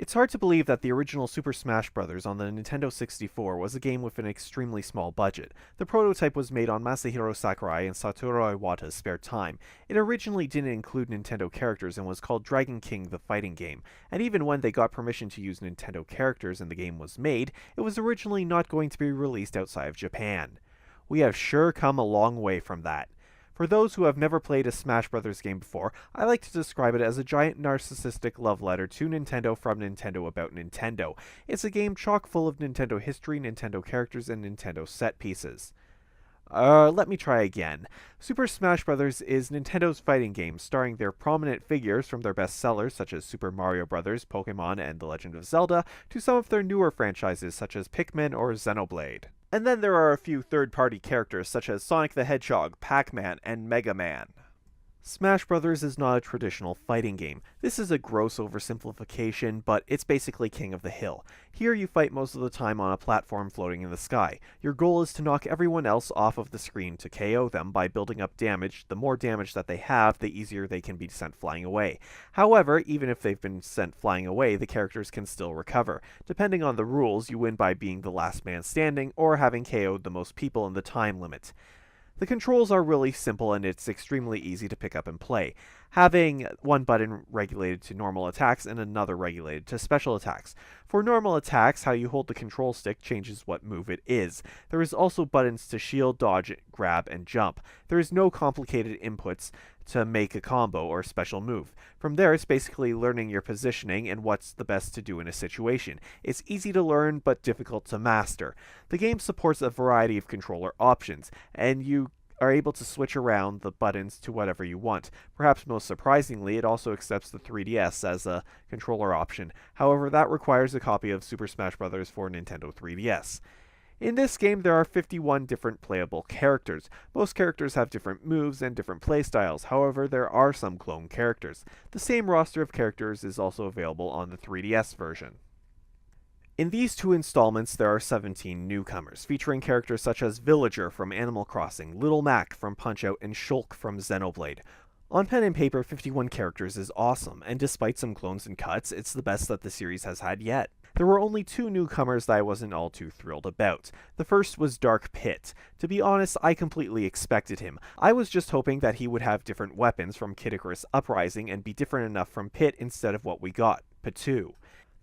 It's hard to believe that the original Super Smash Bros. On the Nintendo 64 was a game with an extremely small budget. The prototype was made on Masahiro Sakurai and Satoru Iwata's spare time. It originally didn't include Nintendo characters and was called Dragon King the Fighting Game, and even when they got permission to use Nintendo characters and the game was made, it was originally not going to be released outside of Japan. We have sure come a long way from that. For those who have never played a Smash Bros. Game before, I like to describe it as a giant narcissistic love letter to Nintendo from Nintendo about Nintendo. It's a game chock full of Nintendo history, Nintendo characters, and Nintendo set pieces. Let me try again. Super Smash Bros. Is Nintendo's fighting game, starring their prominent figures from their best sellers such as Super Mario Bros., Pokemon, and The Legend of Zelda, to some of their newer franchises such as Pikmin or Xenoblade. And then there are a few third-party characters such as Sonic the Hedgehog, Pac-Man, and Mega Man. Smash Bros. Is not a traditional fighting game. This is a gross oversimplification, but it's basically King of the Hill. Here you fight most of the time on a platform floating in the sky. Your goal is to knock everyone else off of the screen to KO them by building up damage. The more damage that they have, the easier they can be sent flying away. However, even if they've been sent flying away, the characters can still recover. Depending on the rules, you win by being the last man standing or having KO'd the most people in the time limit. The controls are really simple and it's extremely easy to pick up and play, having one button regulated to normal attacks and another regulated to special attacks. For normal attacks, how you hold the control stick changes what move it is. There is also buttons to shield, dodge, grab, and jump. There is no complicated inputs to make a combo or special move. From there, it's basically learning your positioning and what's the best to do in a situation. It's easy to learn, but difficult to master. The game supports a variety of controller options, and you are able to switch around the buttons to whatever you want. Perhaps most surprisingly, it also accepts the 3DS as a controller option. However, that requires a copy of Super Smash Bros. For Nintendo 3DS. In this game, there are 51 different playable characters. Most characters have different moves and different playstyles, however, there are some clone characters. The same roster of characters is also available on the 3DS version. In these two installments, there are 17 newcomers, featuring characters such as Villager from Animal Crossing, Little Mac from Punch-Out, and Shulk from Xenoblade. On pen and paper, 51 characters is awesome, and despite some clones and cuts, it's the best that the series has had yet. There were only two newcomers that I wasn't all too thrilled about. The first was Dark Pit. To be honest, I completely expected him. I was just hoping that he would have different weapons from Kid Icarus Uprising and be different enough from Pit instead of what we got, Patu.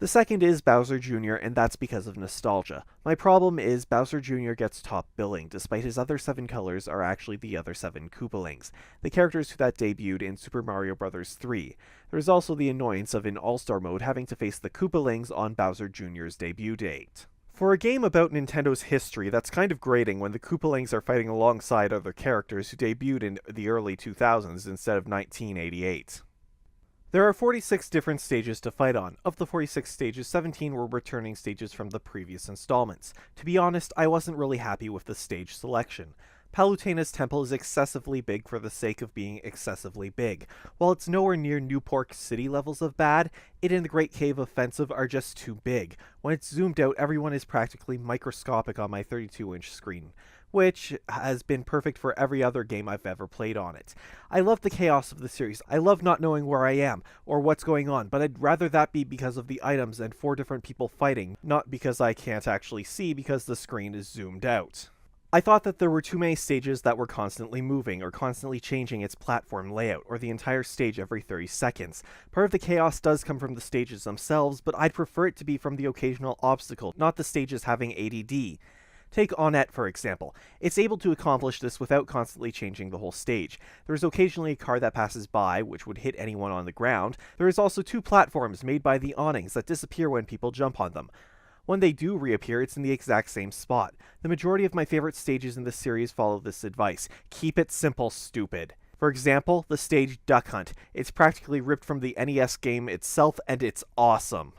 The second is Bowser Jr., and that's because of nostalgia. My problem is Bowser Jr. gets top billing, despite his other 7 colors are actually the other 7 Koopalings, the characters that debuted in Super Mario Bros. 3. There's also the annoyance of in All-Star mode having to face the Koopalings on Bowser Jr.'s debut date. For a game about Nintendo's history, that's kind of grating when the Koopalings are fighting alongside other characters who debuted in the early 2000s instead of 1988. There are 46 different stages to fight on. Of the 46 stages, 17 were returning stages from the previous installments. To be honest, I wasn't really happy with the stage selection. Palutena's temple is excessively big for the sake of being excessively big. While it's nowhere near Newport City levels of bad, it and the Great Cave Offensive are just too big. When it's zoomed out, everyone is practically microscopic on my 32-inch screen, which has been perfect for every other game I've ever played on it. I love the chaos of the series. I love not knowing where I am or what's going on, but I'd rather that be because of the items and 4 different people fighting, not because I can't actually see because the screen is zoomed out. I thought that there were too many stages that were constantly moving or constantly changing its platform layout, or the entire stage every 30 seconds. Part of the chaos does come from the stages themselves, but I'd prefer it to be from the occasional obstacle, not the stages having ADD. Take Onett, for example. It's able to accomplish this without constantly changing the whole stage. There is occasionally a car that passes by, which would hit anyone on the ground. There is also 2 platforms made by the awnings that disappear when people jump on them. When they do reappear, it's in the exact same spot. The majority of my favorite stages in this series follow this advice. Keep it simple, stupid. For example, the stage Duck Hunt. It's practically ripped from the NES game itself, and it's awesome.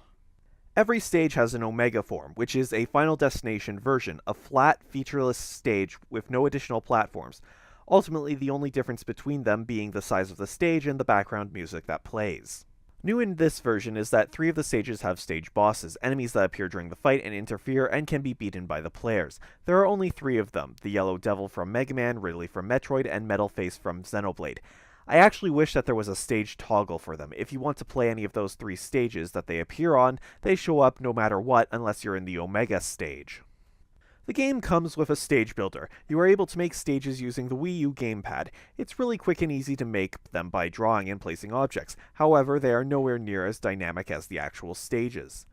Every stage has an Omega form, which is a Final Destination version, a flat, featureless stage with no additional platforms. Ultimately, the only difference between them being the size of the stage and the background music that plays. New in this version is that 3 of the stages have stage bosses, enemies that appear during the fight and interfere and can be beaten by the players. There are only 3 of them, the Yellow Devil from Mega Man, Ridley from Metroid, and Metal Face from Xenoblade. I actually wish that there was a stage toggle for them. If you want to play any of those 3 stages that they appear on, they show up no matter what unless you're in the Omega stage. The game comes with a stage builder. You are able to make stages using the Wii U gamepad. It's really quick and easy to make them by drawing and placing objects. However, they are nowhere near as dynamic as the actual stages.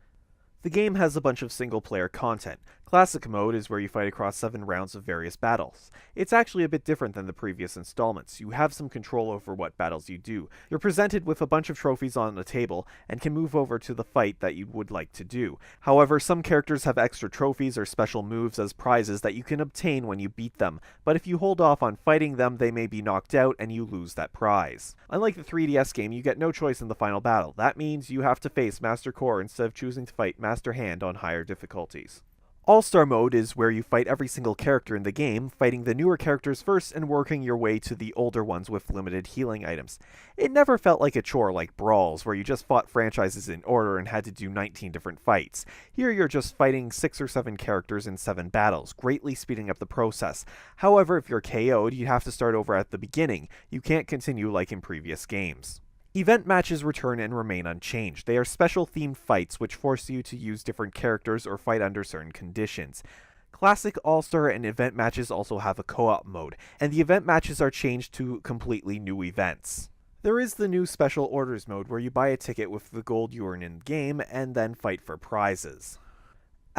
The game has a bunch of single-player content. Classic mode is where you fight across 7 rounds of various battles. It's actually a bit different than the previous installments. You have some control over what battles you do. You're presented with a bunch of trophies on a table, and can move over to the fight that you would like to do. However, some characters have extra trophies or special moves as prizes that you can obtain when you beat them, but if you hold off on fighting them, they may be knocked out and you lose that prize. Unlike the 3DS game, you get no choice in the final battle. That means you have to face Master Core instead of choosing to fight Master Hand on higher difficulties. All-Star Mode is where you fight every single character in the game, fighting the newer characters first and working your way to the older ones with limited healing items. It never felt like a chore like Brawls, where you just fought franchises in order and had to do 19 different fights. Here you're just fighting 6 or 7 characters in 7 battles, greatly speeding up the process. However, if you're KO'd, you have to start over at the beginning. You can't continue like in previous games. Event matches return and remain unchanged. They are special themed fights which force you to use different characters or fight under certain conditions. Classic, All-Star, and event matches also have a co-op mode, and the event matches are changed to completely new events. There is the new Special Orders mode where you buy a ticket with the gold you earn in-game and then fight for prizes.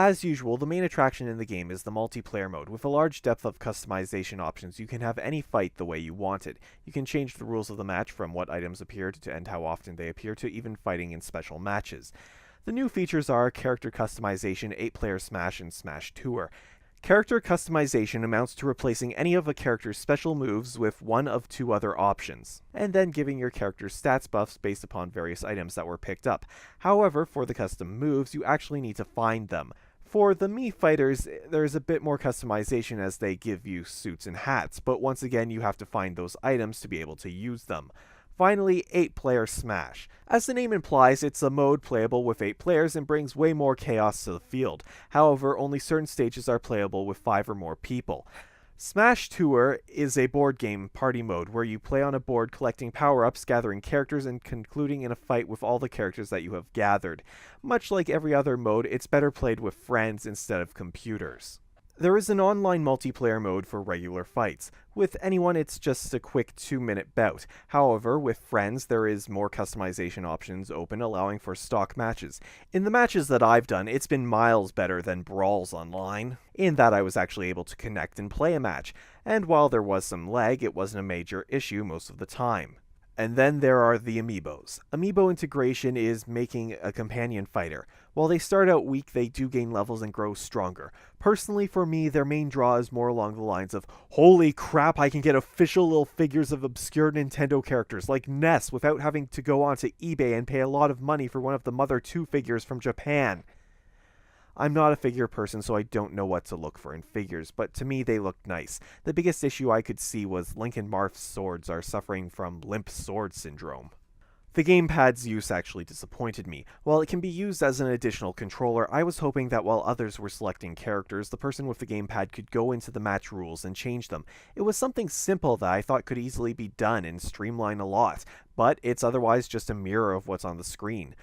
As usual, the main attraction in the game is the multiplayer mode. With a large depth of customization options, you can have any fight the way you want it. You can change the rules of the match from what items appear to and how often they appear to even fighting in special matches. The new features are character customization, 8-player Smash, and Smash Tour. Character customization amounts to replacing any of a character's special moves with one of 2 other options, and then giving your character stats buffs based upon various items that were picked up. However, for the custom moves, you actually need to find them. For the Mii fighters, there's a bit more customization as they give you suits and hats, but once again you have to find those items to be able to use them. Finally, 8-player Smash. As the name implies, it's a mode playable with 8 players and brings way more chaos to the field. However, only certain stages are playable with 5 or more people. Smash Tour is a board game party mode where you play on a board collecting power-ups, gathering characters, and concluding in a fight with all the characters that you have gathered. Much like every other mode, it's better played with friends instead of computers. There is an online multiplayer mode for regular fights. With anyone, it's just a quick 2-minute bout. However, with friends, there is more customization options open, allowing for stock matches. In the matches that I've done, it's been miles better than Brawls Online, in that I was actually able to connect and play a match, and while there was some lag, it wasn't a major issue most of the time. And then there are the amiibos. Amiibo integration is making a companion fighter. While they start out weak, they do gain levels and grow stronger. Personally, for me, their main draw is more along the lines of, holy crap, I can get official little figures of obscure Nintendo characters like Ness without having to go onto eBay and pay a lot of money for one of the Mother 2 figures from Japan. I'm not a figure person, so I don't know what to look for in figures, but to me they looked nice. The biggest issue I could see was Link and Marth's swords are suffering from limp sword syndrome. The gamepad's use actually disappointed me. While it can be used as an additional controller, I was hoping that while others were selecting characters, the person with the gamepad could go into the match rules and change them. It was something simple that I thought could easily be done and streamline a lot, but it's otherwise just a mirror of what's on the screen.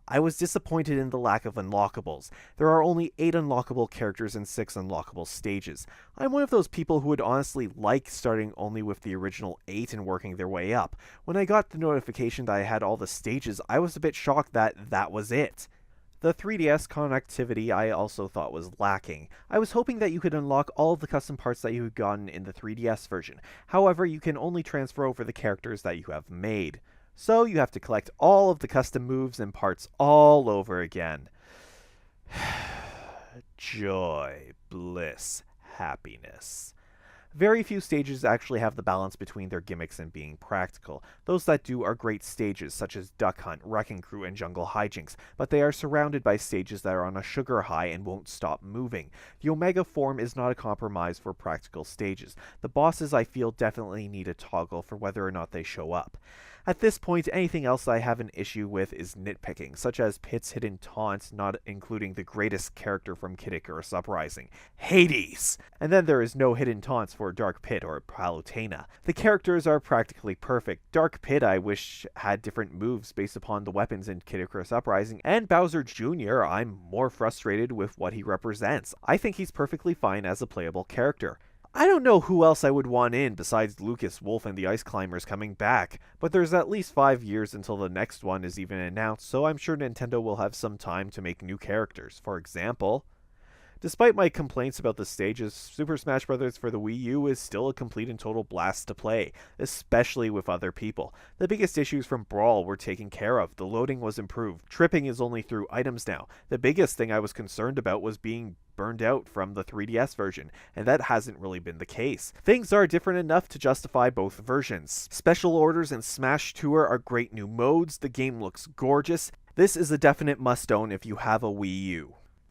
I was disappointed in the lack of unlockables. There are only 8 unlockable characters and 6 unlockable stages. I'm one of those people who would honestly like starting only with the original 8 and working their way up. When I got the notification that I had all the stages, I was a bit shocked that that was it. The 3DS connectivity I also thought was lacking. I was hoping that you could unlock all of the custom parts that you had gotten in the 3DS version. However, you can only transfer over the characters that you have made. So you have to collect all of the custom moves and parts all over again. Joy, bliss, happiness. Very few stages actually have the balance between their gimmicks and being practical. Those that do are great stages, such as Duck Hunt, Wrecking Crew, and Jungle Hijinks, but they are surrounded by stages that are on a sugar high and won't stop moving. The Omega form is not a compromise for practical stages. The bosses, I feel, definitely need a toggle for whether or not they show up. At this point, anything else I have an issue with is nitpicking, such as Pit's hidden taunt not including the greatest character from Kid Icarus Uprising, Hades! And then there is no hidden taunts for Dark Pit or Palutena. The characters are practically perfect. Dark Pit I wish had different moves based upon the weapons in Kid Icarus Uprising, and Bowser Jr. I'm more frustrated with what he represents. I think he's perfectly fine as a playable character. I don't know who else I would want in besides Lucas Wolf and the Ice Climbers coming back, but there's at least 5 years until the next one is even announced, so I'm sure Nintendo will have some time to make new characters. For example, despite my complaints about the stages, Super Smash Bros. For the Wii U is still a complete and total blast to play, especially with other people. The biggest issues from Brawl were taken care of, the loading was improved, tripping is only through items now. The biggest thing I was concerned about was being burned out from the 3DS version, and that hasn't really been the case. Things are different enough to justify both versions. Special Orders and Smash Tour are great new modes, the game looks gorgeous. This is a definite must-own if you have a Wii U.